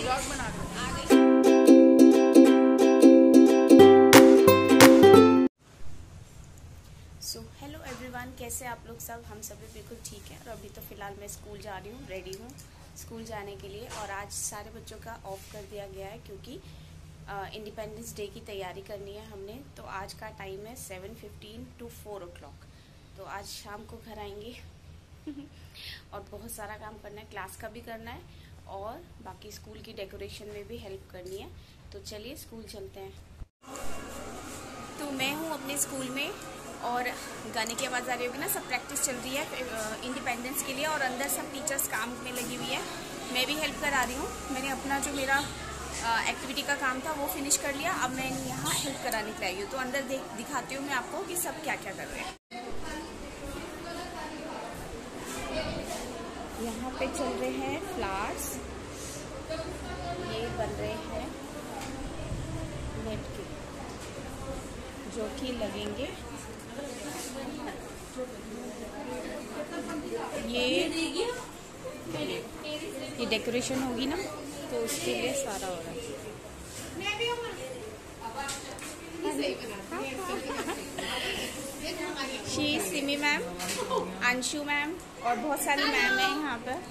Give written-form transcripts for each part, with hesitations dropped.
Blog बना दो। So hello everyone, कैसे आप लोग सब? हम सभी बिल्कुल ठीक हैं। और अभी तो फ़िलहाल मैं स्कूल जा रही हूँ, रेडी हूँ स्कूल जाने के लिए। और आज सारे बच्चों का ऑफ कर दिया गया है क्योंकि इंडिपेंडेंस डे की तैयारी करनी है हमने। तो आज का टाइम है 7:15 to 4 o'clock। तो आज शाम को घर आएंगे और बहुत सारा काम करना है, क्लास का भी करना है और बाकी स्कूल की डेकोरेशन में भी हेल्प करनी है। तो चलिए स्कूल चलते हैं। तो मैं हूँ अपने स्कूल में और गाने की आवाज़ आ रही होगी ना, सब प्रैक्टिस चल रही है इंडिपेंडेंस के लिए और अंदर सब टीचर्स काम में लगी हुई है। मैं भी हेल्प करा रही हूँ। मैंने अपना जो मेरा एक्टिविटी का काम था वो फिनिश कर लिया। अब मैं यहाँ हेल्प कराने के लिए आई हूँ। तो अंदर दिखाती हूँ मैं आपको कि सब क्या क्या कर रहे हैं। यहाँ पे चल रहे हैं फ्लावर्स, ये बन रहे हैं नेट के जो कि लगेंगे। ये डेकोरेशन होगी ना, तो उसके लिए सारा हो रहा है। She Simi ma'am, Anshu ma'am और बहुत सारी मैम है यहाँ पर।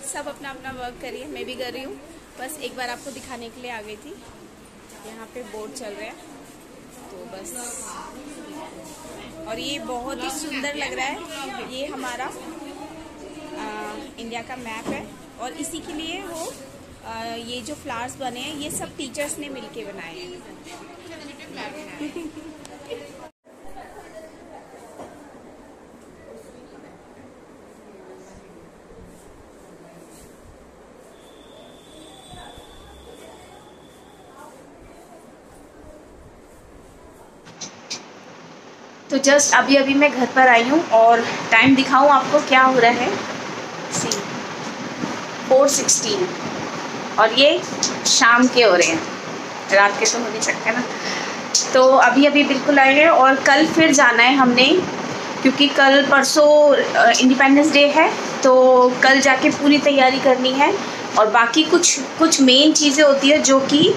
सब अपना अपना वर्क करिए, मैं भी कर रही हूँ। बस एक बार आपको दिखाने के लिए आ गई थी। यहाँ पे बोर्ड चल रहा है तो बस। और ये बहुत ही सुंदर लग रहा है। ये हमारा इंडिया का मैप है और इसी के लिए वो ये जो फ्लावर्स बने हैं ये सब टीचर्स ने मिलके बनाए हैं। तो जस्ट अभी मैं घर पर आई हूँ और टाइम दिखाऊँ आपको क्या हो रहा है। 4:16 और ये शाम के हो रहे हैं, रात के तो हो नहीं सकते ना। तो अभी बिल्कुल आए हैं और कल फिर जाना है हमने क्योंकि कल परसों इंडिपेंडेंस डे है। तो कल जाके पूरी तैयारी करनी है और बाकी कुछ मेन चीज़ें होती है जो कि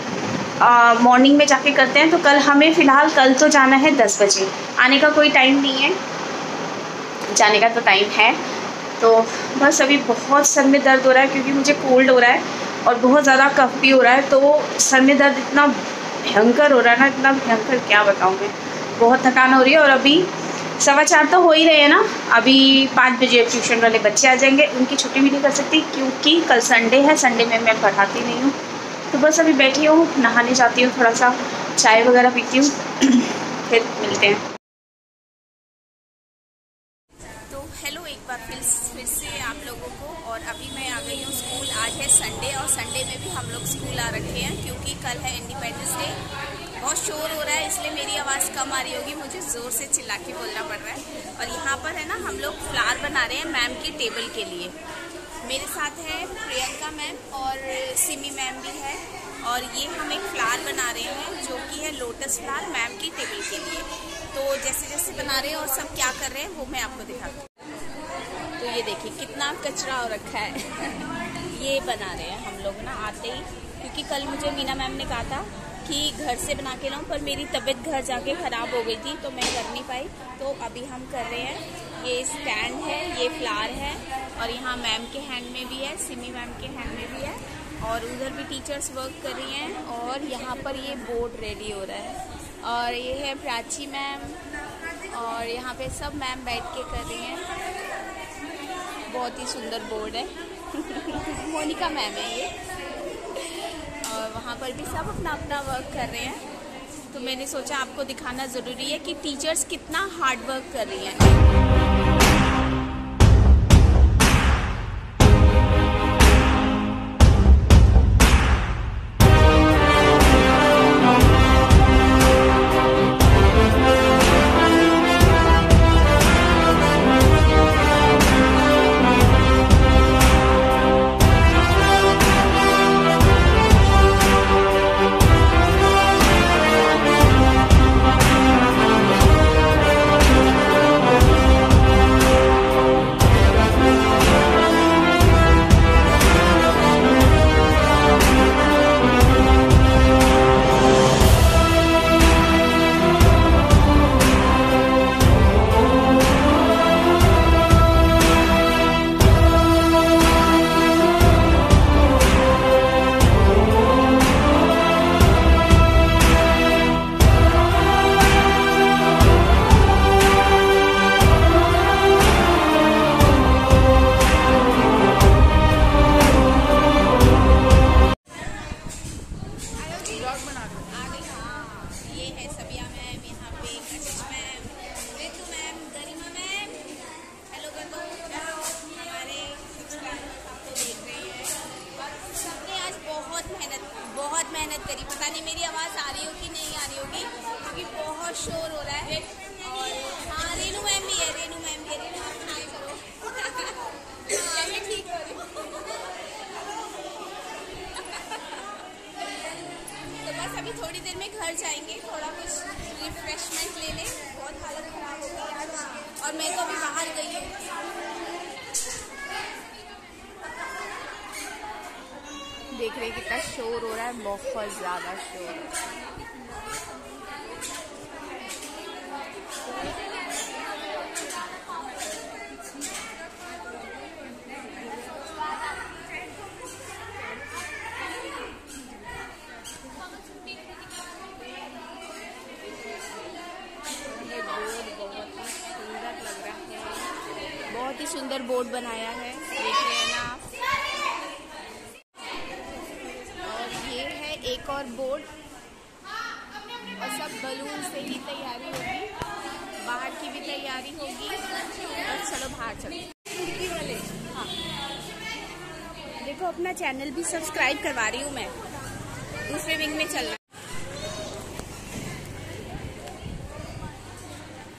मॉर्निंग में जाके करते हैं। तो कल हमें फ़िलहाल कल तो जाना है 10 बजे। आने का कोई टाइम नहीं है, जाने का तो टाइम है। तो बस अभी बहुत सर में दर्द हो रहा है क्योंकि मुझे कोल्ड हो रहा है और बहुत ज़्यादा कफ भी हो रहा है। तो सर में दर्द इतना भयंकर हो रहा है ना, इतना भयंकर क्या बताऊँ मैं। बहुत थकान हो रही है और अभी 4:15 तो हो ही रहे हैं ना। अभी 5 बजे ट्यूशन वाले बच्चे आ जाएंगे, उनकी छुट्टी भी नहीं कर सकती क्योंकि कल संडे है। संडे में मैं पढ़ाती नहीं हूँ। तो बस अभी बैठी हूँ, नहाने जाती हूँ, थोड़ा सा चाय वगैरह पीती हूँ, फिर मिलते हैं। तो हेलो एक बार फिर से आप लोगों को। और अभी मैं आ गई हूँ स्कूल। आज है संडे और संडे में भी हम लोग स्कूल आ रखे हैं क्योंकि कल है इंडिपेंडेंस डे। बहुत शोर हो रहा है इसलिए मेरी आवाज़ कम आ रही होगी, मुझे ज़ोर से चिल्ला के बोलना पड़ रहा है। और यहाँ पर है ना हम लोग फ्लावर बना रहे हैं मैम की टेबल के लिए। मेरे साथ है प्रियंका मैम और सिमी मैम भी है। और ये हम एक फ्लावर बना रहे हैं जो कि है लोटस फ्लावर मैम की टेबल के लिए। तो जैसे जैसे बना रहे हैं और सब क्या कर रहे हैं वो मैं आपको दिखाती हूँ। तो ये देखिए कितना कचरा हो रखा है। ये बना रहे हैं हम लोग ना आते ही, क्योंकि कल मुझे मीना मैम ने कहा था कि घर से बना के लाऊं, पर मेरी तबीयत घर जाके ख़राब हो गई थी तो मैं कर नहीं पाई। तो अभी हम कर रहे हैं। ये स्टैंड है, ये फ्लावर है और यहाँ मैम के हैंड में भी है, सिमी मैम के हैंड में भी है और उधर भी टीचर्स वर्क कर रही हैं। और यहाँ पर ये बोर्ड रेडी हो रहा है और ये है प्राची मैम और यहाँ पे सब मैम बैठ के कर रही हैं। बहुत ही सुंदर बोर्ड है। मोनिका मैम है ये। और वहाँ पर भी सब अपना अपना वर्क कर रहे हैं। तो मैंने सोचा आपको दिखाना ज़रूरी है कि टीचर्स कितना हार्ड वर्क कर रही हैं। मेहनत करी। पता नहीं मेरी आवाज़ आ रही होगी नहीं आ रही होगी क्योंकि बहुत शोर हो रहा है। और हाँ, रेनू मैम भी है, रेनू मैम भी है। रेनू आप हाय करो। ठीक हो रही। तो बस अभी थोड़ी देर में घर जाएंगे, थोड़ा कुछ रिफ्रेशमेंट ले लें। बहुत हालत ख़राब हो गई आज और मैं तो अभी बाहर गई हूँ। देख रहे कितना शोर हो रहा है, बहुत ज़्यादा शोर हो रहा है। बहुत ही सुंदर बोर्ड बनाया है, देख रहे हैं ना आप। और ये है एक और बोर्ड और सब बलून से ही तैयारी होगी, बाहर की भी तैयारी होगी। और चलो बाहर चलो। हाँ, देखो अपना चैनल भी सब्सक्राइब करवा रही हूँ मैं, दूसरे विंग में चलना।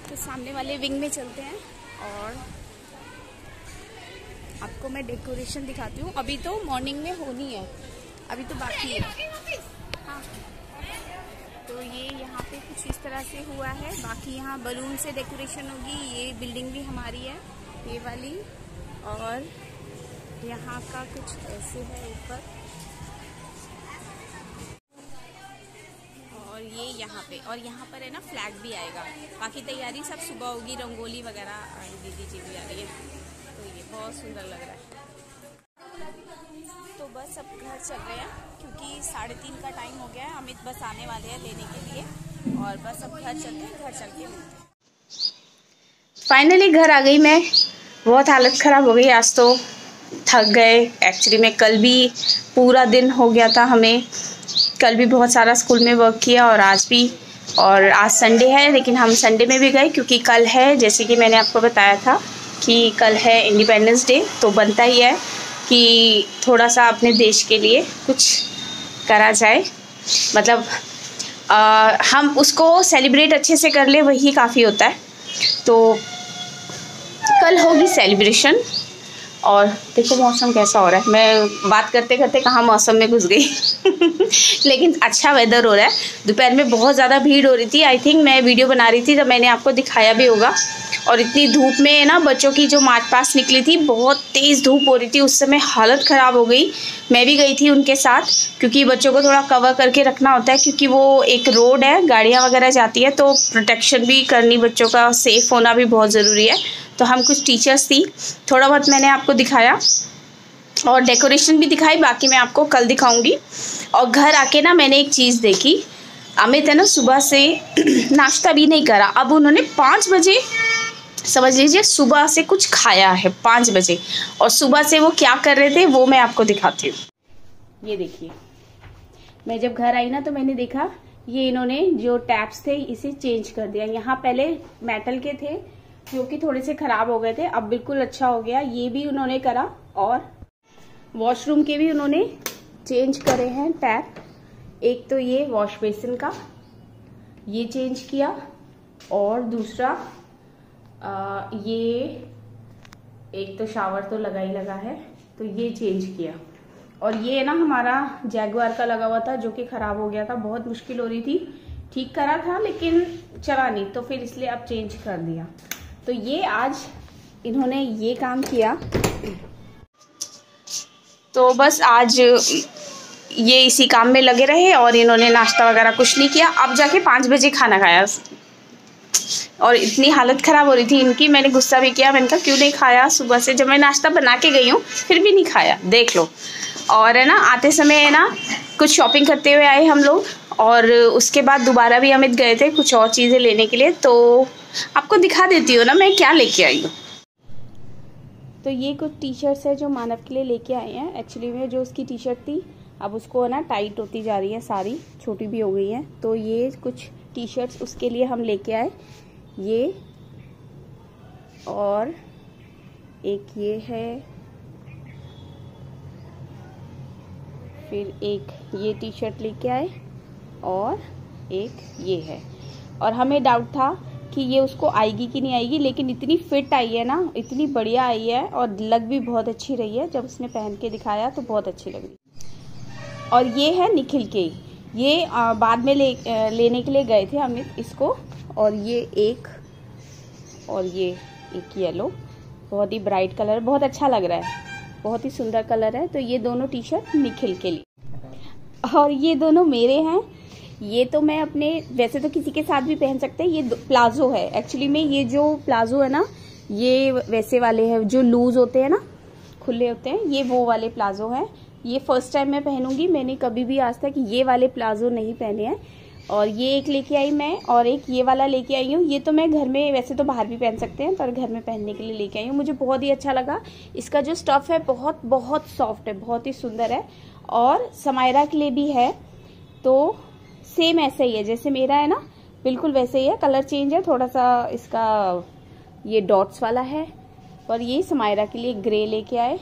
तो सामने वाले विंग में चलते हैं और आपको मैं डेकोरेशन दिखाती हूँ। अभी तो मॉर्निंग में होनी है, अभी तो बाकी है। हाँ, तो ये यहाँ पे कुछ इस तरह से हुआ है, बाकी यहाँ बलून से डेकोरेशन होगी। ये बिल्डिंग भी हमारी है, ये वाली। और यहाँ का कुछ ऐसे है ऊपर, और ये यहाँ पे, और यहाँ पर है ना फ्लैग भी आएगा। बाकी तैयारी सब सुबह होगी, रंगोली वगैरह। दीदी जी भी आ रही है, तो ये बहुत सुंदर लग रहा है। तो बस अब घर चल रहे हैं क्योंकि 3:30 का टाइम हो गया है। अमित बस आने वाले हैं लेने के लिए, और बस अब घर चलते हैं, घर चल के मिलते हैं। फाइनली घर आ गई मैं। बहुत हालत ख़राब हो गई, आज तो थक गए। एक्चुअली में कल भी पूरा दिन हो गया था हमें, कल भी बहुत सारा स्कूल में वर्क किया और आज भी। और आज संडे है, लेकिन हम संडे में भी गए क्योंकि कल है, जैसे कि मैंने आपको बताया था कि कल है इंडिपेंडेंस डे। तो बनता ही है कि थोड़ा सा अपने देश के लिए कुछ करा जाए, मतलब हम उसको सेलिब्रेट अच्छे से कर ले, वही काफ़ी होता है। तो कल होगी सेलिब्रेशन। और देखो मौसम कैसा हो रहा है, मैं बात करते करते कहाँ मौसम में घुस गई। लेकिन अच्छा वेदर हो रहा है। दोपहर में बहुत ज़्यादा भीड़ हो रही थी, आई थिंक मैं वीडियो बना रही थी तो मैंने आपको दिखाया भी होगा। और इतनी धूप में ना बच्चों की जो मार्च पास्ट निकली थी, बहुत तेज़ धूप हो रही थी, उस समय हालत ख़राब हो गई। मैं भी गई थी उनके साथ क्योंकि बच्चों को थोड़ा कवर करके रखना होता है, क्योंकि वो एक रोड है, गाड़ियाँ वगैरह जाती है, तो प्रोटेक्शन भी करनी, बच्चों का सेफ़ होना भी बहुत ज़रूरी है। तो हम कुछ टीचर्स थी, थोड़ा बहुत मैंने आपको दिखाया और डेकोरेशन भी दिखाई, बाकी मैं आपको कल दिखाऊंगी। और घर आके ना मैंने एक चीज़ देखी, अमित है ना सुबह से नाश्ता भी नहीं करा। अब उन्होंने 5 बजे, समझ लीजिए सुबह से कुछ खाया है 5 बजे, और सुबह से वो क्या कर रहे थे वो मैं आपको दिखाती हूँ। ये देखिए, मैं जब घर आई ना तो मैंने देखा ये इन्होंने जो टैप्स थे इसे चेंज कर दिया। यहाँ पहले मेटल के थे जो कि थोड़े से खराब हो गए थे, अब बिल्कुल अच्छा हो गया। ये भी उन्होंने करा, और वॉशरूम के भी उन्होंने चेंज करे हैं टैप। एक तो ये वॉश बेसिन का ये चेंज किया, और दूसरा ये एक तो शावर तो लगा ही लगा है, तो ये चेंज किया। और ये ना हमारा जैगुआर का लगा हुआ था जो कि खराब हो गया था, बहुत मुश्किल हो रही थी, ठीक करा था लेकिन चला नहीं, तो फिर इसलिए अब चेंज कर दिया। तो ये आज इन्होंने ये काम किया। तो बस आज ये इसी काम में लगे रहे और इन्होंने नाश्ता वगैरह कुछ नहीं किया। अब जाके 5 बजे खाना खाया, और इतनी हालत ख़राब हो रही थी इनकी, मैंने गुस्सा भी किया। मैंने कहा क्यों नहीं खाया सुबह से, जब मैं नाश्ता बना के गई हूँ फिर भी नहीं खाया, देख लो। और है ना आते समय है ना कुछ शॉपिंग करते हुए आए हम लोग, और उसके बाद दोबारा भी अमित गए थे कुछ और चीज़ें लेने के लिए, तो आपको दिखा देती हूँ ना मैं क्या लेके आई हूँ। तो ये कुछ टी शर्ट्स है जो मानव के लिए लेके आए हैं। एक्चुअली में जो उसकी टी शर्ट थी अब उसको है ना टाइट होती जा रही है, सारी छोटी भी हो गई हैं, तो ये कुछ टी शर्ट्स उसके लिए हम लेके आए। ये और एक ये है, फिर एक ये टी शर्ट लेके आए और एक ये है। और हमें डाउट था कि ये उसको आएगी कि नहीं आएगी, लेकिन इतनी फिट आई है ना, इतनी बढ़िया आई है और लग भी बहुत अच्छी रही है। जब उसने पहन के दिखाया तो बहुत अच्छी लगी। और ये है निखिल के, ये बाद में लेने के लिए गए थे अमित इसको। और ये एक और ये एक येलो, बहुत ही ब्राइट कलर, बहुत अच्छा लग रहा है, बहुत ही सुंदर कलर है। तो ये दोनों टी शर्ट निखिल के लिए। और ये दोनों मेरे हैं। ये तो मैं अपने, वैसे तो किसी के साथ भी पहन सकते हैं। ये प्लाजो है एक्चुअली में, ये जो प्लाजो है ना ये वैसे वाले हैं जो लूज होते हैं ना, खुले होते हैं, ये वो वाले प्लाजो हैं। ये फर्स्ट टाइम मैं पहनूंगी, मैंने कभी भी आज तक ये वाले प्लाजो नहीं पहने हैं। और ये एक लेके आई मैं, और एक ये वाला लेके आई हूँ। ये तो मैं घर में, वैसे तो बाहर भी पहन सकते हैं, पर घर में पहनने के लिए लेके आई हूँ। मुझे बहुत ही अच्छा लगा। इसका जो स्टफ है बहुत बहुत सॉफ्ट है, बहुत ही सुंदर है। और समायरा के लिए भी है, तो सेम ऐसा ही है जैसे मेरा है ना, बिल्कुल वैसे ही है। कलर चेंज है थोड़ा सा, इसका ये डॉट्स वाला है। और ये समायरा के लिए ग्रे लेके आए।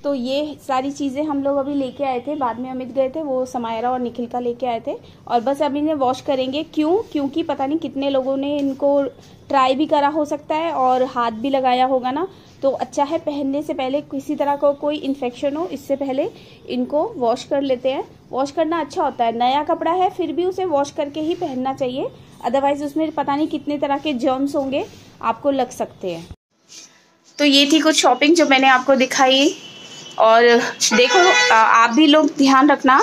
तो ये सारी चीज़ें हम लोग अभी लेके आए थे, बाद में अमित गए थे, वो समायरा और निखिल का लेके आए थे। और बस अभी इन्हें वॉश करेंगे। क्योंकि पता नहीं कितने लोगों ने इनको ट्राई भी करा हो सकता है और हाथ भी लगाया होगा ना, तो अच्छा है पहनने से पहले किसी तरह का कोई इन्फेक्शन हो, इससे पहले इनको वॉश कर लेते हैं। वॉश करना अच्छा होता है, नया कपड़ा है फिर भी उसे वॉश करके ही पहनना चाहिए, अदरवाइज उसमें पता नहीं कितने तरह के जर्म्स होंगे, आपको लग सकते हैं। तो ये थी कुछ शॉपिंग जो मैंने आपको दिखाई। और देखो आप भी लोग ध्यान रखना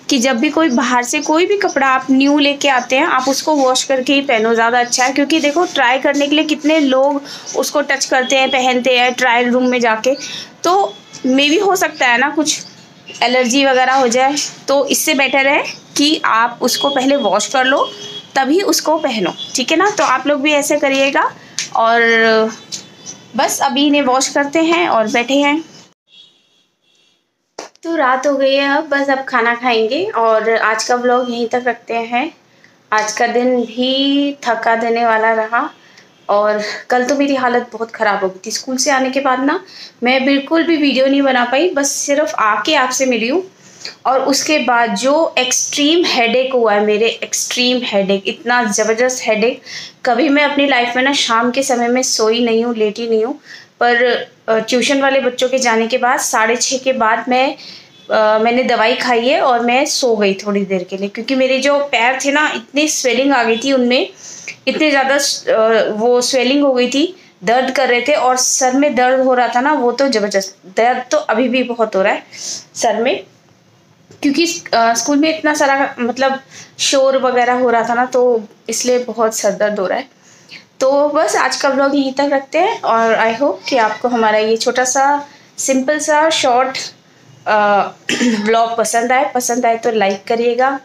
कि जब भी कोई बाहर से कोई भी कपड़ा आप न्यू लेके आते हैं, आप उसको वॉश करके ही पहनो, ज़्यादा अच्छा है। क्योंकि देखो ट्राई करने के लिए कितने लोग उसको टच करते हैं, पहनते हैं ट्रायल रूम में जाके, तो मे भी हो सकता है ना कुछ एलर्जी वगैरह हो जाए। तो इससे बेटर है कि आप उसको पहले वॉश कर लो तभी उसको पहनो, ठीक है ना। तो आप लोग भी ऐसे करिएगा। और बस अभी इन्हें वॉश करते हैं और बैठे हैं। तो रात हो गई है, अब खाना खाएंगे और आज का व्लॉग यहीं तक रखते हैं। आज का दिन भी थका देने वाला रहा और कल तो मेरी हालत बहुत ख़राब हो गई थी। स्कूल से आने के बाद ना मैं बिल्कुल भी वीडियो नहीं बना पाई, बस सिर्फ आके आपसे मिली हूँ। और उसके बाद जो एक्सट्रीम हेडेक हुआ है मेरे, एक्सट्रीम हेडेक, इतना ज़बरदस्त हेडेक, कभी मैं अपनी लाइफ में ना शाम के समय में सोई नहीं हूँ, लेटी नहीं हूँ। पर ट्यूशन वाले बच्चों के जाने के बाद 6:30 के बाद मैंने दवाई खाई है और मैं सो गई थोड़ी देर के लिए। क्योंकि मेरे जो पैर थे ना, इतनी स्वेलिंग आ गई थी उनमें, इतने ज़्यादा वो स्वेलिंग हो गई थी, दर्द कर रहे थे। और सर में दर्द हो रहा था ना, वो तो ज़बरदस्त दर्द, तो अभी भी बहुत हो रहा है सर में। क्योंकि स्कूल में इतना सारा मतलब शोर वगैरह हो रहा था ना, तो इसलिए बहुत सर दर्द हो रहा है। तो बस आज का व्लॉग यहीं तक रखते हैं। और आई होप कि आपको हमारा ये छोटा सा सिंपल सा शॉर्ट व्लॉग पसंद आए तो लाइक करिएगा,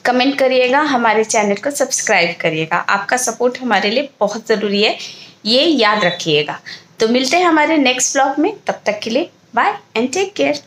कमेंट करिएगा, हमारे चैनल को सब्सक्राइब करिएगा। आपका सपोर्ट हमारे लिए बहुत ज़रूरी है, ये याद रखिएगा। तो मिलते हैं हमारे नेक्स्ट व्लॉग में, तब तक के लिए बाय एंड टेक केयर।